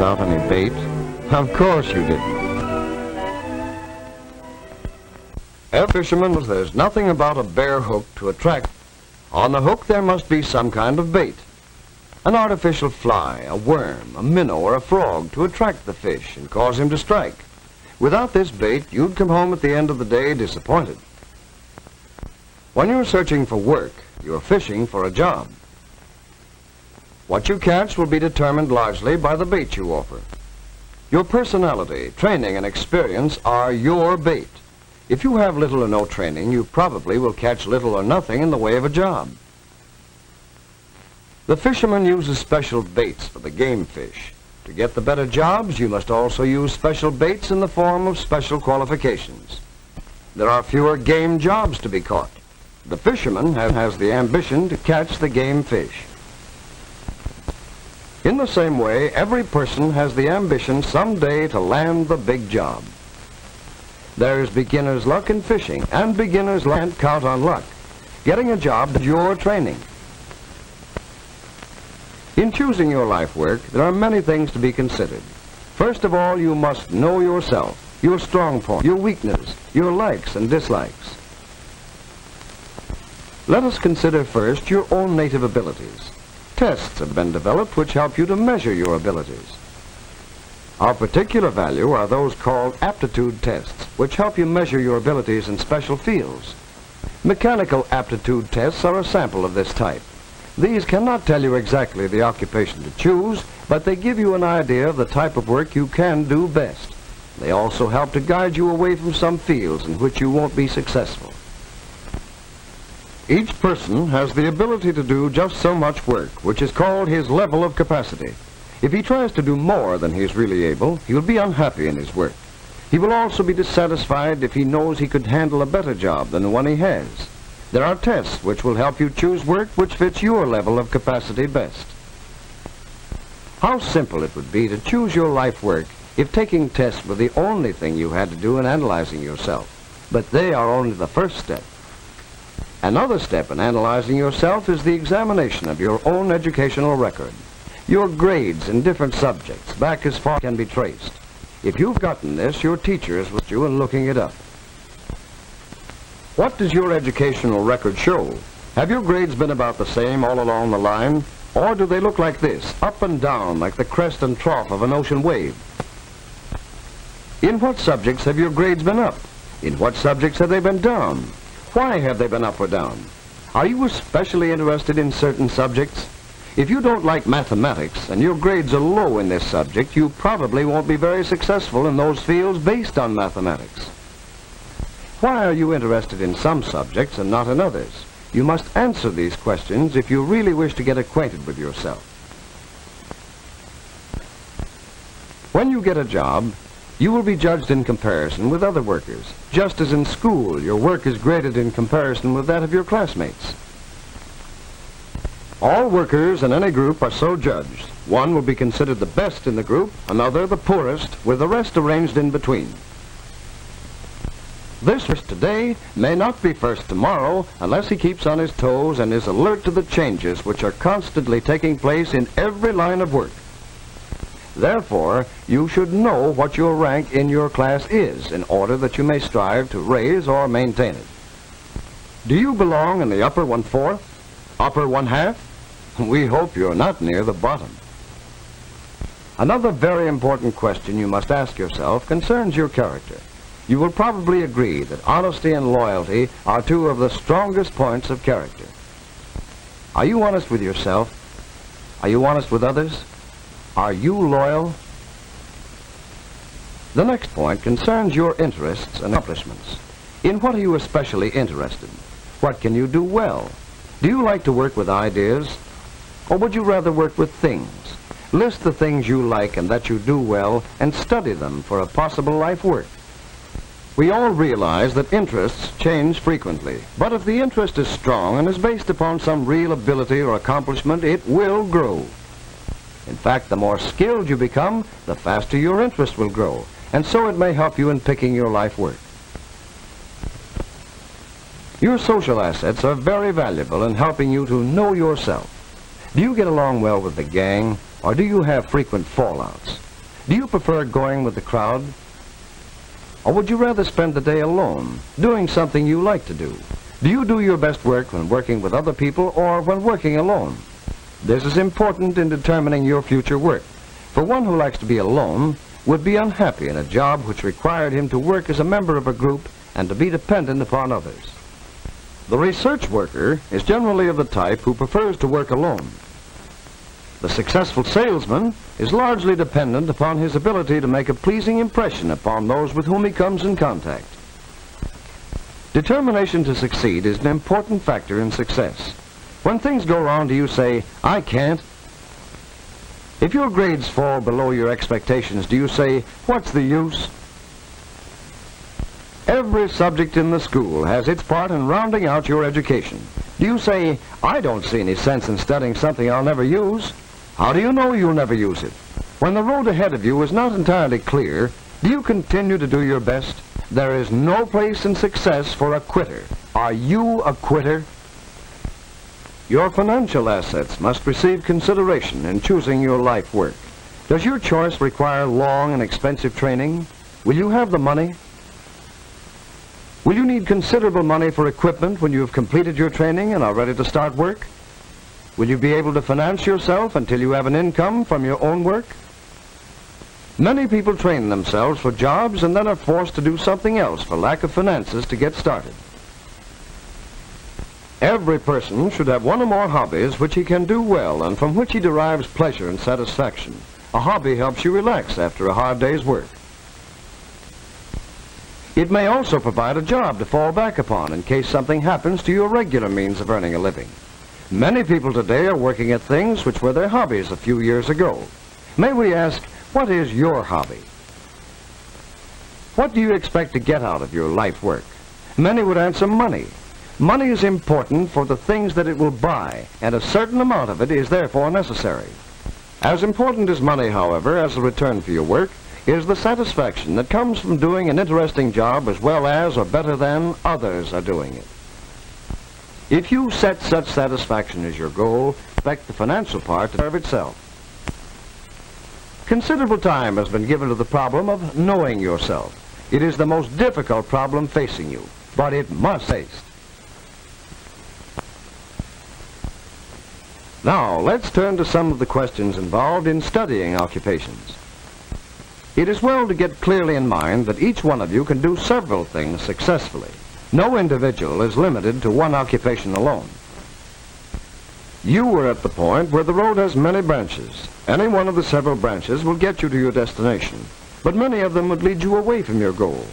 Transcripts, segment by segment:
without any bait? Of course you didn't. Every fisherman knows there's nothing about a bare hook to attract. On the hook there must be some kind of bait. An artificial fly, a worm, a minnow, or a frog to attract the fish and cause him to strike. Without this bait, you'd come home at the end of the day disappointed. When you're searching for work, you're fishing for a job. What you catch will be determined largely by the bait you offer. Your personality, training, and experience are your bait. If you have little or no training, you probably will catch little or nothing in the way of a job. The fisherman uses special baits for the game fish. To get the better jobs, you must also use special baits in the form of special qualifications. There are fewer game jobs to be caught. The fisherman has the ambition to catch the game fish. In the same way, every person has the ambition someday to land the big job. There's beginner's luck in fishing, and beginner's luck can't count on luck. Getting a job is your training. In choosing your life work, there are many things to be considered. First of all, you must know yourself, your strong points, your weaknesses, your likes and dislikes. Let us consider first your own native abilities. Tests have been developed which help you to measure your abilities. Of particular value are those called aptitude tests, which help you measure your abilities in special fields. Mechanical aptitude tests are a sample of this type. These cannot tell you exactly the occupation to choose, but they give you an idea of the type of work you can do best. They also help to guide you away from some fields in which you won't be successful. Each person has the ability to do just so much work, which is called his level of capacity. If he tries to do more than he is really able, he will be unhappy in his work. He will also be dissatisfied if he knows he could handle a better job than the one he has. There are tests which will help you choose work which fits your level of capacity best. How simple it would be to choose your life work if taking tests were the only thing you had to do in analyzing yourself. But they are only the first step. Another step in analyzing yourself is the examination of your own educational record. Your grades in different subjects, back as far as can be traced. If you've gotten this, your teacher is with you in looking it up. What does your educational record show? Have your grades been about the same all along the line? Or do they look like this, up and down, like the crest and trough of an ocean wave? In what subjects have your grades been up? In what subjects have they been down? Why have they been up or down? Are you especially interested in certain subjects? If you don't like mathematics and your grades are low in this subject, you probably won't be very successful in those fields based on mathematics. Why are you interested in some subjects and not in others? You must answer these questions if you really wish to get acquainted with yourself. When you get a job, you will be judged in comparison with other workers, just as in school your work is graded in comparison with that of your classmates. All workers in any group are so judged. One will be considered the best in the group, another the poorest, with the rest arranged in between. This first today may not be first tomorrow unless he keeps on his toes and is alert to the changes which are constantly taking place in every line of work. Therefore, you should know what your rank in your class is in order that you may strive to raise or maintain it. Do you belong in the upper 1/4? Upper 1/2? We hope you're not near the bottom. Another very important question you must ask yourself concerns your character. You will probably agree that honesty and loyalty are two of the strongest points of character. Are you honest with yourself? Are you honest with others? Are you loyal? The next point concerns your interests and accomplishments. In what are you especially interested? What can you do well? Do you like to work with ideas? Or would you rather work with things? List the things you like and that you do well and study them for a possible life work. We all realize that interests change frequently, but if the interest is strong and is based upon some real ability or accomplishment, it will grow. In fact, the more skilled you become, the faster your interest will grow, and so it may help you in picking your life work. Your social assets are very valuable in helping you to know yourself. Do you get along well with the gang, or do you have frequent fallouts? Do you prefer going with the crowd? Or would you rather spend the day alone, doing something you like to do? Do you do your best work when working with other people or when working alone? This is important in determining your future work. For one who likes to be alone would be unhappy in a job which required him to work as a member of a group and to be dependent upon others. The research worker is generally of the type who prefers to work alone. The successful salesman is largely dependent upon his ability to make a pleasing impression upon those with whom he comes in contact. Determination to succeed is an important factor in success. When things go wrong, do you say, "I can't"? If your grades fall below your expectations, do you say, "What's the use"? Every subject in the school has its part in rounding out your education. Do you say, "I don't see any sense in studying something I'll never use"? How do you know you'll never use it? When the road ahead of you is not entirely clear, do you continue to do your best? There is no place in success for a quitter. Are you a quitter? Your financial assets must receive consideration in choosing your life work. Does your choice require long and expensive training? Will you have the money? Will you need considerable money for equipment when you have completed your training and are ready to start work? Will you be able to finance yourself until you have an income from your own work? Many people train themselves for jobs and then are forced to do something else for lack of finances to get started. Every person should have one or more hobbies which he can do well and from which he derives pleasure and satisfaction. A hobby helps you relax after a hard day's work. It may also provide a job to fall back upon in case something happens to your regular means of earning a living. Many people today are working at things which were their hobbies a few years ago. May we ask, what is your hobby? What do you expect to get out of your life work? Many would answer money. Money is important for the things that it will buy, and a certain amount of it is therefore necessary. As important as money, however, as a return for your work, is the satisfaction that comes from doing an interesting job as well as or better than others are doing it. If you set such satisfaction as your goal, expect the financial part to serve itself. Considerable time has been given to the problem of knowing yourself. It is the most difficult problem facing you, but it must be faced. Now, let's turn to some of the questions involved in studying occupations. It is well to get clearly in mind that each one of you can do several things successfully. No individual is limited to one occupation alone. You are at the point where the road has many branches. Any one of the several branches will get you to your destination, but many of them would lead you away from your goal.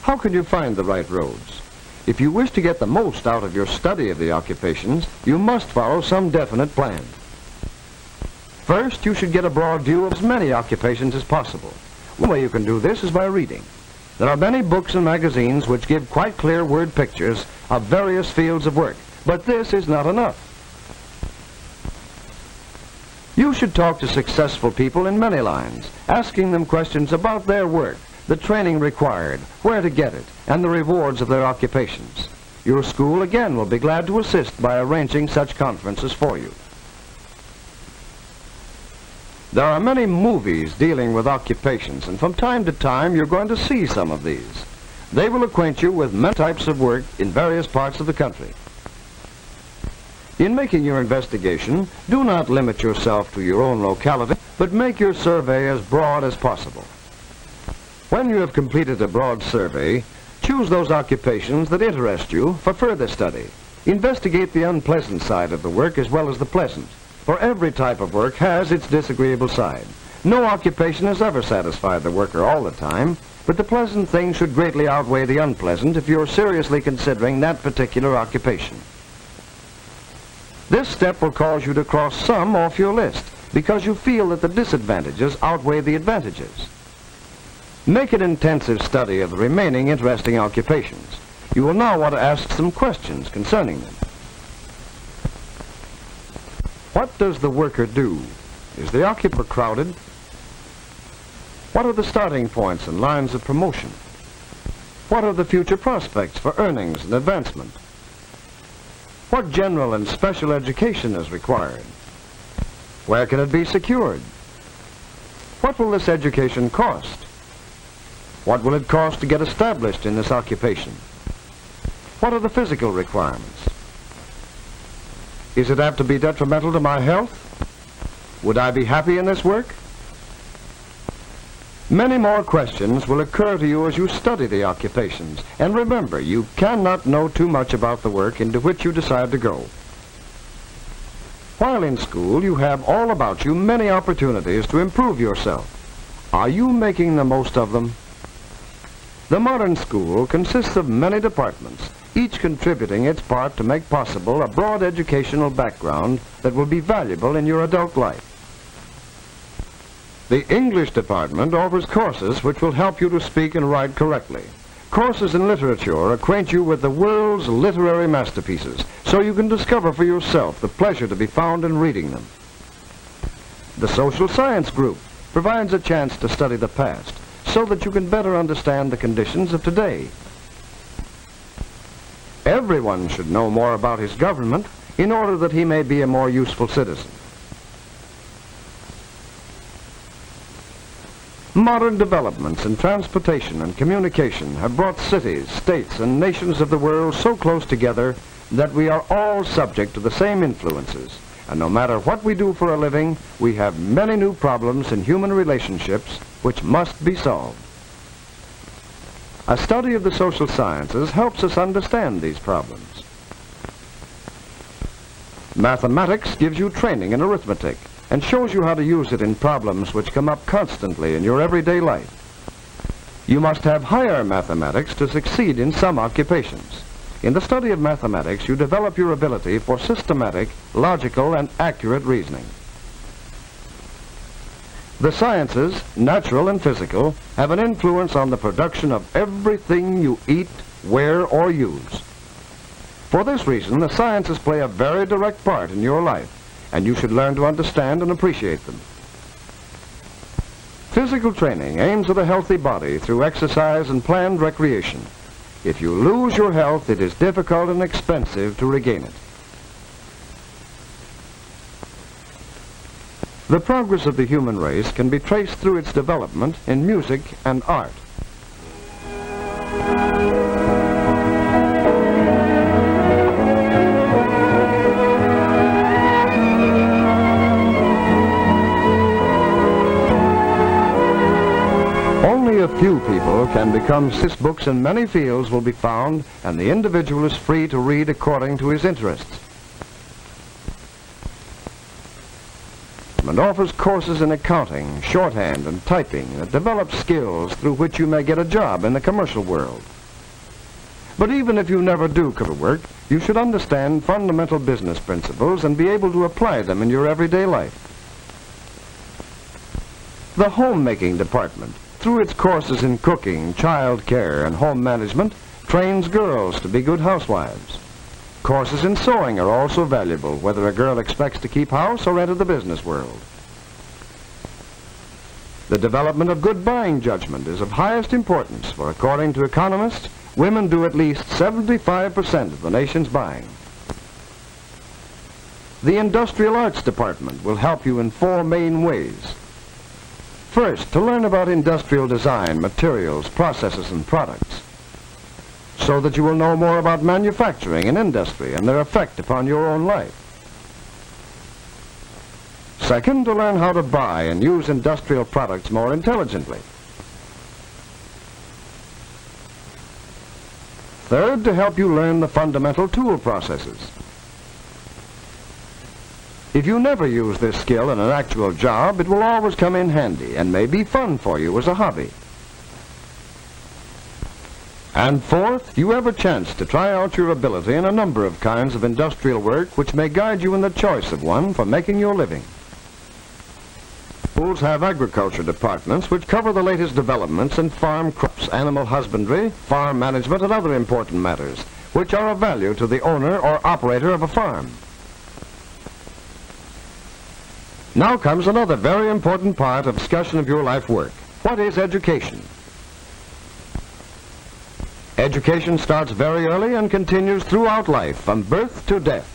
How can you find the right roads? If you wish to get the most out of your study of the occupations, you must follow some definite plan. First, you should get a broad view of as many occupations as possible. One way you can do this is by reading. There are many books and magazines which give quite clear word pictures of various fields of work, but this is not enough. You should talk to successful people in many lines, asking them questions about their work, the training required, where to get it, and the rewards of their occupations. Your school again will be glad to assist by arranging such conferences for you. There are many movies dealing with occupations, and from time to time you're going to see some of these. They will acquaint you with many types of work in various parts of the country. In making your investigation, do not limit yourself to your own locality, but make your survey as broad as possible. When you have completed a broad survey, choose those occupations that interest you for further study. Investigate the unpleasant side of the work as well as the pleasant. For every type of work has its disagreeable side. No occupation has ever satisfied the worker all the time, but the pleasant things should greatly outweigh the unpleasant if you're seriously considering that particular occupation. This step will cause you to cross some off your list because you feel that the disadvantages outweigh the advantages. Make an intensive study of the remaining interesting occupations. You will now want to ask some questions concerning them. What does the worker do? Is the occupant crowded? What are the starting points and lines of promotion? What are the future prospects for earnings and advancement? What general and special education is required? Where can it be secured? What will this education cost? What will it cost to get established in this occupation? What are the physical requirements? Is it apt to be detrimental to my health? Would I be happy in this work? Many more questions will occur to you as you study the occupations. And remember, you cannot know too much about the work into which you decide to go. While in school, you have all about you many opportunities to improve yourself. Are you making the most of them? The modern school consists of many departments, each contributing its part to make possible a broad educational background that will be valuable in your adult life. The English department offers courses which will help you to speak and write correctly. Courses in literature acquaint you with the world's literary masterpieces, so you can discover for yourself the pleasure to be found in reading them. The social science group provides a chance to study the past, so that you can better understand the conditions of today. Everyone should know more about his government in order that he may be a more useful citizen. Modern developments in transportation and communication have brought cities, states, and nations of the world so close together that we are all subject to the same influences. And no matter what we do for a living, we have many new problems in human relationships which must be solved. A study of the social sciences helps us understand these problems. Mathematics gives you training in arithmetic and shows you how to use it in problems which come up constantly in your everyday life. You must have higher mathematics to succeed in some occupations. In the study of mathematics, you develop your ability for systematic, logical, and accurate reasoning. The sciences, natural and physical, have an influence on the production of everything you eat, wear, or use. For this reason, the sciences play a very direct part in your life, and you should learn to understand and appreciate them. Physical training aims at a healthy body through exercise and planned recreation. If you lose your health, it is difficult and expensive to regain it. The progress of the human race can be traced through its development in music and art. Only a few people can become cis books in many fields will be found, and the individual is free to read according to his interests. And offers courses in accounting, shorthand, and typing that develop skills through which you may get a job in the commercial world. But even if you never do career work, you should understand fundamental business principles and be able to apply them in your everyday life. The homemaking department, through its courses in cooking, child care, and home management, trains girls to be good housewives. Courses in sewing are also valuable, whether a girl expects to keep house or enter the business world. The development of good buying judgment is of highest importance, for according to economists, women do at least 75% of the nation's buying. The Industrial Arts Department will help you in 4 main ways. First, to learn about industrial design, materials, processes, and products, so that you will know more about manufacturing and industry and their effect upon your own life. Second, to learn how to buy and use industrial products more intelligently. Third, to help you learn the fundamental tool processes. If you never use this skill in an actual job, it will always come in handy and may be fun for you as a hobby. And fourth, you have a chance to try out your ability in a number of kinds of industrial work which may guide you in the choice of one for making your living. Schools have agriculture departments which cover the latest developments in farm crops, animal husbandry, farm management, and other important matters, which are of value to the owner or operator of a farm. Now comes another very important part of discussion of your life work. What is education? Education starts very early and continues throughout life, from birth to death.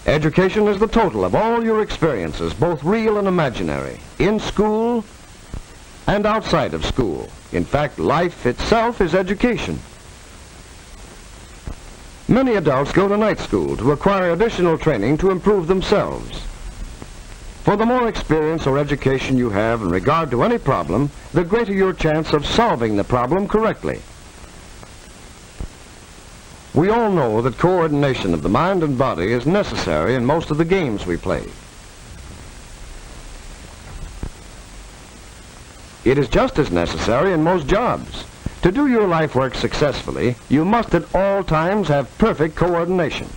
Education is the total of all your experiences, both real and imaginary, in school and outside of school. In fact, life itself is education. Many adults go to night school to acquire additional training to improve themselves. For the more experience or education you have in regard to any problem, the greater your chance of solving the problem correctly. We all know that coordination of the mind and body is necessary in most of the games we play. It is just as necessary in most jobs. To do your life work successfully, you must at all times have perfect coordination.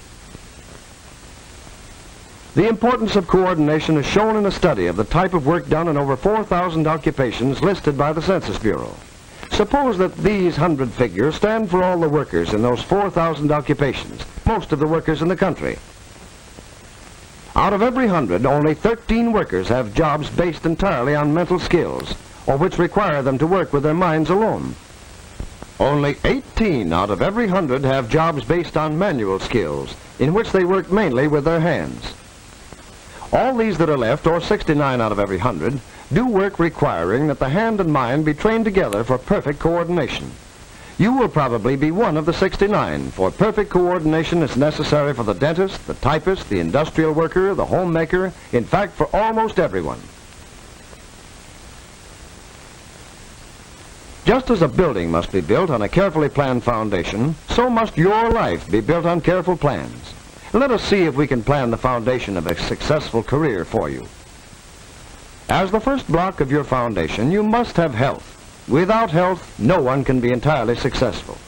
The importance of coordination is shown in a study of the type of work done in over 4,000 occupations listed by the Census Bureau. Suppose that these 100 figures stand for all the workers in those 4,000 occupations, most of the workers in the country. Out of every 100, only 13 workers have jobs based entirely on mental skills, or which require them to work with their minds alone. Only 18 out of every 100 have jobs based on manual skills, in which they work mainly with their hands. All these that are left, or 69 out of every 100, do work requiring that the hand and mind be trained together for perfect coordination. You will probably be one of the 69, for perfect coordination is necessary for the dentist, the typist, the industrial worker, the homemaker, in fact, for almost everyone. Just as a building must be built on a carefully planned foundation, so must your life be built on careful plans. Let us see if we can plan the foundation of a successful career for you. As the first block of your foundation, you must have health. Without health, no one can be entirely successful.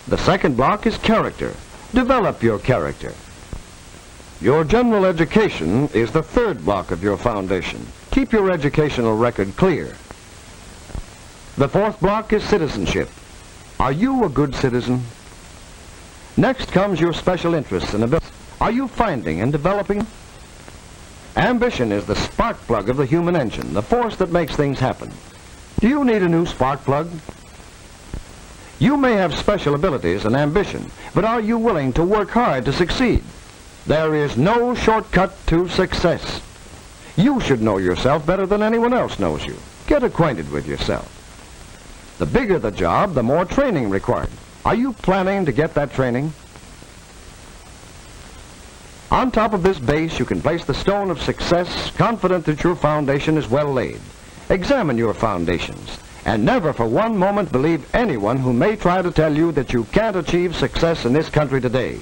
The second block is character. Develop your character. Your general education is the third block of your foundation. Keep your educational record clear. The fourth block is citizenship. Are you a good citizen? Next comes your special interests and abilities. Are you finding and developing? Ambition is the spark plug of the human engine, the force that makes things happen. Do you need a new spark plug? You may have special abilities and ambition, but are you willing to work hard to succeed? There is no shortcut to success. You should know yourself better than anyone else knows you. Get acquainted with yourself. The bigger the job, the more training required. Are you planning to get that training? On top of this base, you can place the stone of success, confident that your foundation is well laid. Examine your foundations, and never for one moment believe anyone who may try to tell you that you can't achieve success in this country today.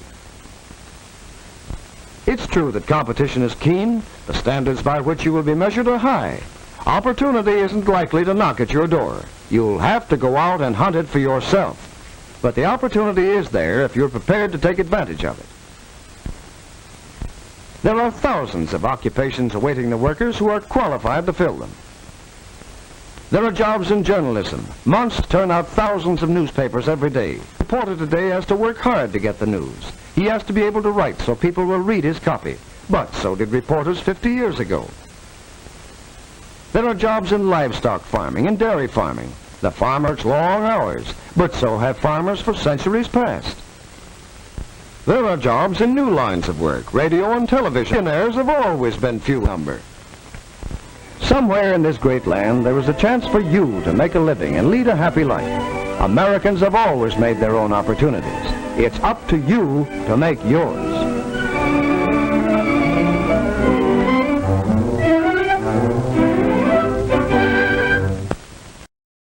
It's true that competition is keen. The standards by which you will be measured are high. Opportunity isn't likely to knock at your door. You'll have to go out and hunt it for yourself. But the opportunity is there if you're prepared to take advantage of it. There are thousands of occupations awaiting the workers who are qualified to fill them. There are jobs in journalism. Months turn out thousands of newspapers every day. A reporter today has to work hard to get the news. He has to be able to write so people will read his copy. But so did reporters 50 years ago. There are jobs in livestock farming and dairy farming. The farmer works long hours, but so have farmers for centuries past. There are jobs in new lines of work. Radio and television. Millionaires have always been few in number. Somewhere in this great land, there is a chance for you to make a living and lead a happy life. Americans have always made their own opportunities. It's up to you to make yours.